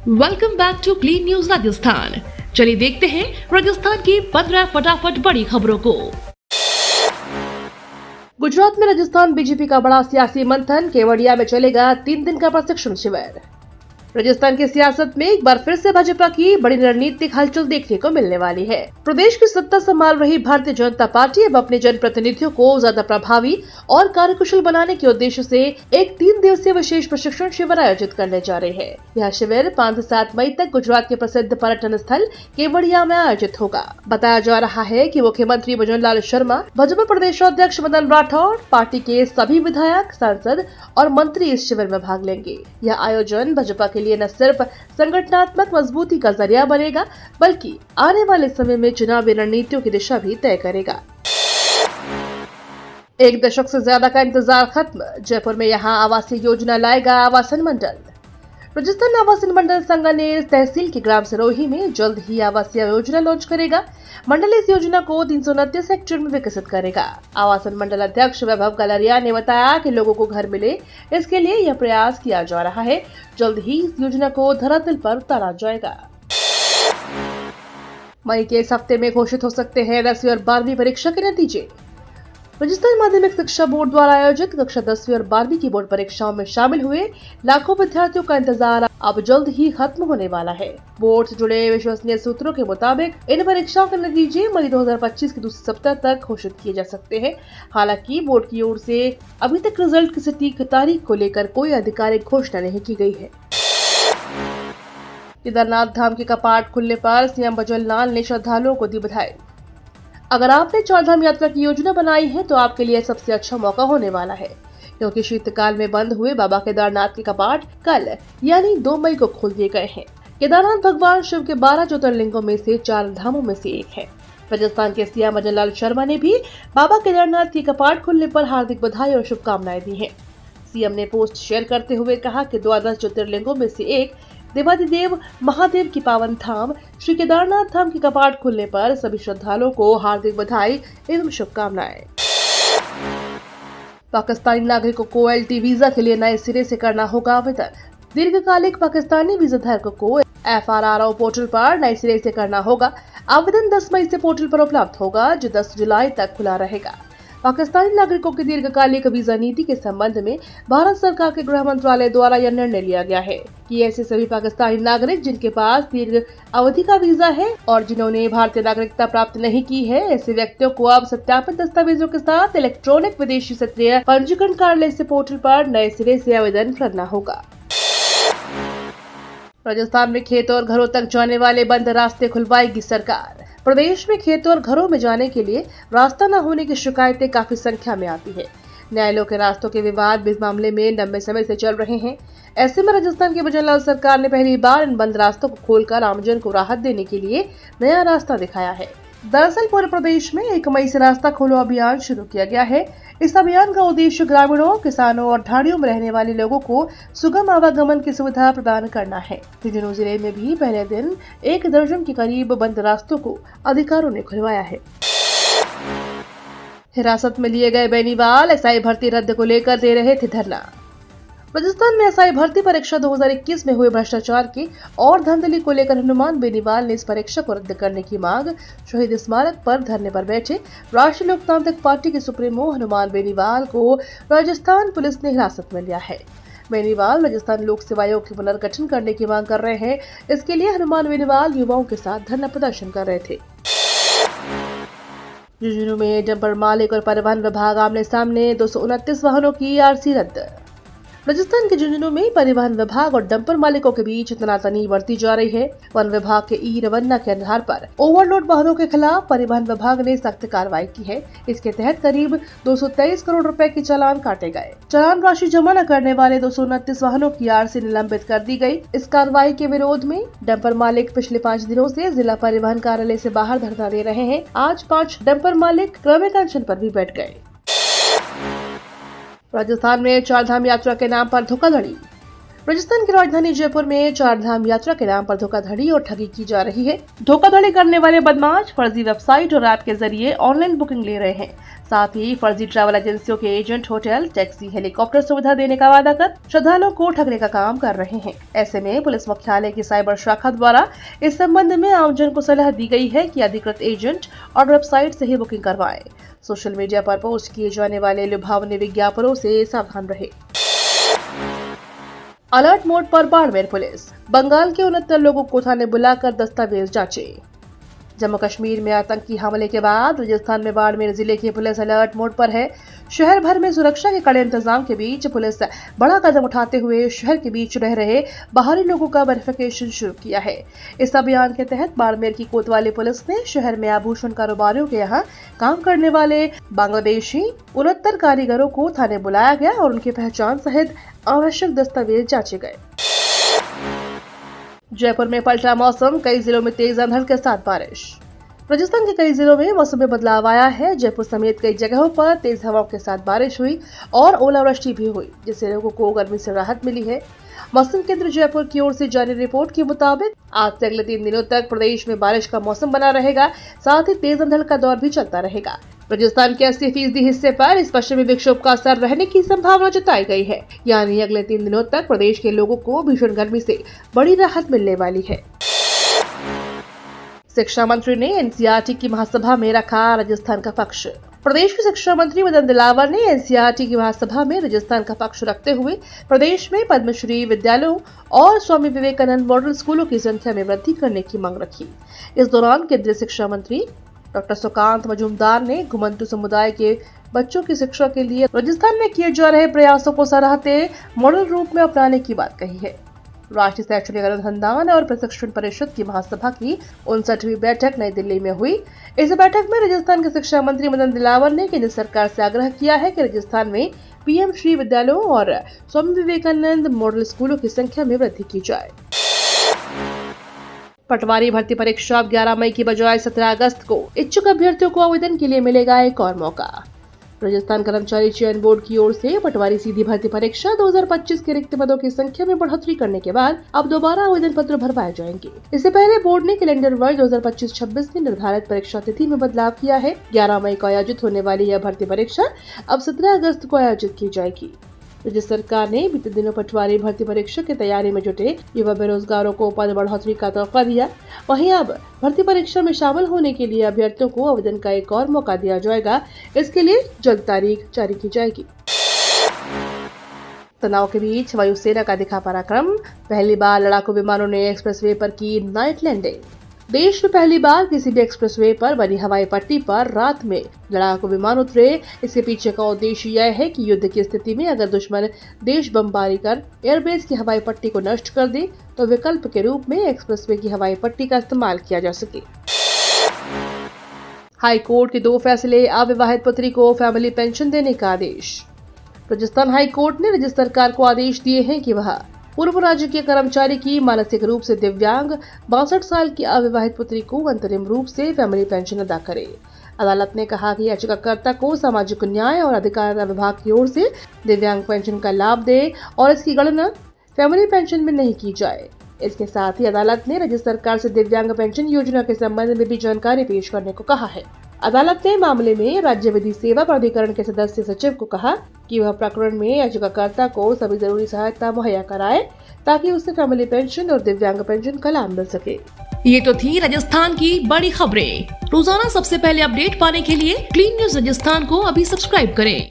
Welcome back to clean news Rajasthan. चलिए देखते हैं राजस्थान की 15 फटाफट बड़ी खबरों को। गुजरात में राजस्थान बीजेपी का बड़ा सियासी मंथन, केवड़िया में चलेगा 3 दिन का प्रशिक्षण शिविर। राजस्थान की सियासत में एक बार फिर से भाजपा की बड़ी रणनीतिक हलचल देखने को मिलने वाली है। प्रदेश की सत्ता संभाल रही भारतीय जनता पार्टी अब अपने जनप्रतिनिधियों को ज्यादा प्रभावी और कार्यकुशल बनाने के उद्देश्य से एक 3 दिवसीय विशेष प्रशिक्षण शिविर आयोजित करने जा रही है। यह शिविर 5 से 7 मई तक गुजरात के प्रसिद्ध पर्यटन स्थल केवड़िया में आयोजित होगा। बताया जा रहा है कि मुख्यमंत्री भजन लाल शर्मा, भाजपा प्रदेश अध्यक्ष मदन राठौड़, पार्टी के सभी विधायक, सांसद और मंत्री इस शिविर में भाग लेंगे। यह आयोजन भाजपा के लिए न सिर्फ संगठनात्मक मजबूती का जरिया बनेगा, बल्कि आने वाले समय में चुनावी रणनीतियों की दिशा भी तय करेगा। एक दशक से ज्यादा का इंतजार खत्म, जयपुर में यहां आवासीय योजना लाएगा आवासन मंडल। राजस्थान आवासन मंडल संघ ने तहसील के ग्राम सिरोही में जल्द ही आवासीय योजना लॉन्च करेगा। मंडल इस योजना को 329 हेक्टेयर में विकसित करेगा। आवासन मंडल अध्यक्ष वैभव कलरिया ने बताया कि लोगों को घर मिले, इसके लिए यह प्रयास किया जा रहा है। जल्द ही इस योजना को धरातल पर उतारा जाएगा। मई के इस हफ्ते में घोषित हो सकते हैं 10वीं और 12वीं परीक्षा के नतीजे। राजस्थान माध्यमिक शिक्षा बोर्ड द्वारा आयोजित कक्षा 10वीं और 12वीं की बोर्ड परीक्षाओं में शामिल हुए लाखों विद्यार्थियों का इंतजार अब जल्द ही खत्म होने वाला है। बोर्ड से जुड़े विश्वसनीय सूत्रों के मुताबिक इन परीक्षाओं के नतीजे मई 2025 के दूसरे सप्ताह तक घोषित किए जा सकते हैं। हालांकि बोर्ड की ओर से अभी तक रिजल्ट की सटीक तारीख को लेकर कोई आधिकारिक घोषणा नहीं की गई है। केदारनाथ धाम के कपाट खुलने पर सीएम भजन लाल ने श्रद्धालुओं को दी बधाई। अगर आपने चारधाम यात्रा की योजना बनाई है तो आपके लिए सबसे अच्छा मौका होने वाला है, क्योंकि शीतकाल में बंद हुए बाबा केदारनाथ के कपाट कल यानी 2 मई को खोल दिए गए हैं। केदारनाथ भगवान शिव के 12 ज्योतिर्लिंगों में से 4 धामों में से एक है। राजस्थान के सीएम भजन लाल शर्मा ने भी बाबा केदारनाथ के कपाट खुलने पर हार्दिक बधाई और शुभकामनाएं दी है। सीएम ने पोस्ट शेयर करते हुए कहा कि 12 ज्योतिर्लिंगों में से एक देवादिदेव महादेव की पावन धाम श्री केदारनाथ धाम के कपाट खुलने पर सभी श्रद्धालुओं को हार्दिक बधाई एवं शुभकामनाएं। पाकिस्तानी नागरिकों को LT वीजा के लिए नए सिरे से करना होगा आवेदन। दीर्घकालिक पाकिस्तानी वीजा धारकों को FRRO पोर्टल पर नए सिरे से करना होगा। आवेदन 10 मई से पोर्टल पर उपलब्ध होगा, जो 10 जुलाई तक खुला रहेगा। पाकिस्तानी नागरिकों की दीर्घकालिक वीजा नीति के संबंध में भारत सरकार के गृह मंत्रालय द्वारा यह निर्णय लिया गया है कि ऐसे सभी पाकिस्तानी नागरिक जिनके पास दीर्घ अवधि का वीजा है और जिन्होंने भारतीय नागरिकता प्राप्त नहीं की है, ऐसे व्यक्तियों को अब सत्यापित दस्तावेजों के साथ इलेक्ट्रॉनिक विदेशी क्षेत्रीय पंजीकरण कार्यालय से पोर्टल पर नए सिरे से आवेदन करना होगा। राजस्थान में खेतों और घरों तक जाने वाले बंद रास्ते खुलवाएगी सरकार। प्रदेश में खेतों और घरों में जाने के लिए रास्ता न होने की शिकायतें काफी संख्या में आती है। न्यायालयों के रास्तों के विवाद इस मामले में लंबे समय से चल रहे हैं। ऐसे में राजस्थान की भजन लाल सरकार ने पहली बार इन बंद रास्तों को खोलकर आमजन को राहत देने के लिए नया रास्ता दिखाया है। दरअसल पूरे प्रदेश में 1 मई से रास्ता खोलो अभियान शुरू किया गया है। इस अभियान का उद्देश्य ग्रामीणों, किसानों और ढाणियों में रहने वाले लोगों को सुगम आवागमन की सुविधा प्रदान करना है। झुंझुनू जिले में भी पहले दिन 1 दर्जन के करीब बंद रास्तों को अधिकारियों ने खुलवाया है। हिरासत में लिए गए बेनीवाल SI भर्ती रद्द को लेकर दे रहे थे धरना। राजस्थान में SI भर्ती परीक्षा 2021 में हुए भ्रष्टाचार की और धांधली को लेकर हनुमान बेनीवाल ने इस परीक्षा को रद्द करने की मांग शहीद स्मारक पर धरने पर बैठे राष्ट्रीय लोकतांत्रिक पार्टी के सुप्रीमो हनुमान बेनीवाल को राजस्थान पुलिस ने हिरासत में लिया है। बेनीवाल राजस्थान लोक सेवा आयोग के पुनर्गठन करने की मांग कर रहे हैं। इसके लिए हनुमान बेनीवाल युवाओं के साथ धरना प्रदर्शन कर रहे थे। झुंझुनू में डंपर मालिक और परिवहन विभाग आमने सामने, 229 वाहनों की RC रद्द। राजस्थान के झुंझुनू में परिवहन विभाग और डंपर मालिकों के बीच तनातनी बढ़ती जा रही है। वन विभाग के रवन्ना के आधार पर ओवरलोड वाहनों के खिलाफ परिवहन विभाग ने सख्त कार्रवाई की है। इसके तहत करीब 223 करोड़ रुपए के चालान काटे गए। चालान राशि जमा न करने वाले 229 वाहनों की RC निलंबित कर दी गई। इस कार्रवाई के विरोध में डंपर मालिक पिछले 5 दिनों से जिला परिवहन कार्यालय से बाहर धरना दे रहे हैं। आज 5 डंपर मालिक क्रमिक अनशन पर भी बैठ गए। राजस्थान में चारधाम यात्रा के नाम पर धोखाधड़ी। राजस्थान की राजधानी जयपुर में चारधाम यात्रा के नाम पर धोखाधड़ी और ठगी की जा रही है। धोखाधड़ी करने वाले बदमाश फर्जी वेबसाइट और ऐप के जरिए ऑनलाइन बुकिंग ले रहे हैं। साथ ही फर्जी ट्रैवल एजेंसियों के एजेंट होटल, टैक्सी, हेलीकॉप्टर सुविधा देने का वादा कर श्रद्धालुओं को ठगने का काम कर रहे हैं। ऐसे में पुलिस मुख्यालय की साइबर शाखा द्वारा इस संबंध में आमजन को सलाह दी गई है कि अधिकृत एजेंट और वेबसाइट से ही बुकिंग करवाएं। सोशल मीडिया पर पोस्ट किए जाने वाले लुभावने विज्ञापनों से सावधान रहे। अलर्ट मोड पर बाड़मेर पुलिस। बंगाल के 69 लोगों को थाने बुलाकर दस्तावेज जांचे। जम्मू कश्मीर में आतंकी हमले के बाद राजस्थान में बाड़मेर जिले की पुलिस अलर्ट मोड पर है। शहर भर में सुरक्षा के कड़े इंतजाम के बीच पुलिस बड़ा कदम उठाते हुए शहर के बीच रह रहे बाहरी लोगों का वेरिफिकेशन शुरू किया है। इस अभियान के तहत बाड़मेर की कोतवाली पुलिस ने शहर में आभूषण कारोबारियों के यहाँ काम करने वाले बांग्लादेशी 69 कारीगरों को थाने बुलाया गया और उनकी पहचान सहित आवश्यक दस्तावेज जांचे गए। जयपुर में पलटा मौसम, कई जिलों में तेज अंधड़ के साथ बारिश। राजस्थान के कई जिलों में मौसम में बदलाव आया है। जयपुर समेत कई जगहों पर तेज हवाओं के साथ बारिश हुई और ओलावृष्टि भी हुई, जिससे लोगों को गर्मी से राहत मिली है। मौसम केंद्र जयपुर की ओर से जारी रिपोर्ट के मुताबिक आज से अगले 3 दिनों तक प्रदेश में बारिश का मौसम बना रहेगा। साथ ही तेज अंधड़ का दौर भी चलता रहेगा। राजस्थान के 80% हिस्से पर इस पश्चिमी विक्षोभ का असर रहने की संभावना जताई गई है। यानी अगले 3 दिनों तक प्रदेश के लोगों को भीषण गर्मी से बड़ी राहत मिलने वाली है। शिक्षा मंत्री ने एनसीईआरटी की महासभा में रखा राजस्थान का पक्ष। प्रदेश के शिक्षा मंत्री मदन दिलावर ने एनसीईआरटी की महासभा में राजस्थान का पक्ष रखते हुए प्रदेश में पद्मश्री विद्यालयों और स्वामी विवेकानंद मॉडल स्कूलों की संख्या में वृद्धि करने की मांग रखी। इस दौरान केंद्रीय शिक्षा मंत्री डॉक्टर सुकांत मजूमदार ने घुमंतु समुदाय के बच्चों की शिक्षा के लिए राजस्थान में किए जा रहे प्रयासों को सराहते मॉडल रूप में अपनाने की बात कही है। राष्ट्रीय शैक्षणिक अनुसंधान और प्रशिक्षण परिषद की महासभा की 59वीं बैठक नई दिल्ली में हुई। इस बैठक में राजस्थान के शिक्षा मंत्री मदन दिलावर ने केंद्र सरकार से आग्रह किया है कि राजस्थान में पीएम श्री विद्यालयों और स्वामी विवेकानंद मॉडल स्कूलों की संख्या में वृद्धि की जाए। पटवारी भर्ती परीक्षा अब 11 मई की बजाय 17 अगस्त को इच्छुक अभ्यर्थियों को आवेदन के लिए मिलेगा एक और मौका। राजस्थान कर्मचारी चयन बोर्ड की ओर से पटवारी सीधी भर्ती परीक्षा 2025 के रिक्त पदों की संख्या में बढ़ोतरी करने के बाद अब दोबारा आवेदन पत्र भरवाए जाएंगे। इससे पहले बोर्ड ने कैलेंडर वर्ष 2025-26 में निर्धारित परीक्षा तिथि में बदलाव किया है। 11 मई को आयोजित होने वाली यह भर्ती परीक्षा अब 17 अगस्त को आयोजित की जाएगी। राज्य सरकार ने बीते दिनों पटवारी भर्ती परीक्षा की तैयारी में जुटे युवा बेरोजगारों को पद बढ़ोतरी का तोहफा दिया। वहीं अब भर्ती परीक्षा में शामिल होने के लिए अभ्यर्थियों को आवेदन का एक और मौका दिया जाएगा। इसके लिए जल्द तारीख जारी की जाएगी। तनाव के बीच वायुसेना का दिखा पराक्रम, पहली बार लड़ाकू विमानों ने एक्सप्रेसवे पर की नाइट लैंडिंग। देश में पहली बार किसी भी एक्सप्रेसवे पर बनी हवाई पट्टी पर रात में लड़ाकू विमान उतरे। इसके पीछे का उद्देश्य यह है कि युद्ध की स्थिति में अगर दुश्मन देश बमबारी कर एयरबेस की हवाई पट्टी को नष्ट कर दे तो विकल्प के रूप में एक्सप्रेसवे की हवाई पट्टी का इस्तेमाल किया जा सके। हाई कोर्ट के 2 फैसले, अविवाहित पुत्री को फैमिली पेंशन देने का आदेश। राजस्थान हाई कोर्ट ने राज्य सरकार को आदेश दिए हैं कि वह पूर्व राजकीय कर्मचारी की मानसिक रूप से दिव्यांग 62 साल की अविवाहित पुत्री को अंतरिम रूप से फैमिली पेंशन अदा करे। अदालत ने कहा कि याचिकाकर्ता को सामाजिक न्याय और अधिकारिता विभाग की ओर से दिव्यांग पेंशन का लाभ दे और इसकी गणना फैमिली पेंशन में नहीं की जाए। इसके साथ ही अदालत ने राज्य सरकार से दिव्यांग पेंशन योजना के संबंध में भी जानकारी पेश करने को कहा है। अदालत ने मामले में राज्य विधि सेवा प्राधिकरण के सदस्य सचिव को कहा कि वह प्रकरण में याचिकाकर्ता को सभी जरूरी सहायता मुहैया कराए ताकि उसे फैमिली पेंशन और दिव्यांग पेंशन का लाभ मिल सके। ये तो थी राजस्थान की बड़ी खबरें। रोजाना सबसे पहले अपडेट पाने के लिए क्लीन न्यूज राजस्थान को अभी सब्सक्राइब करें।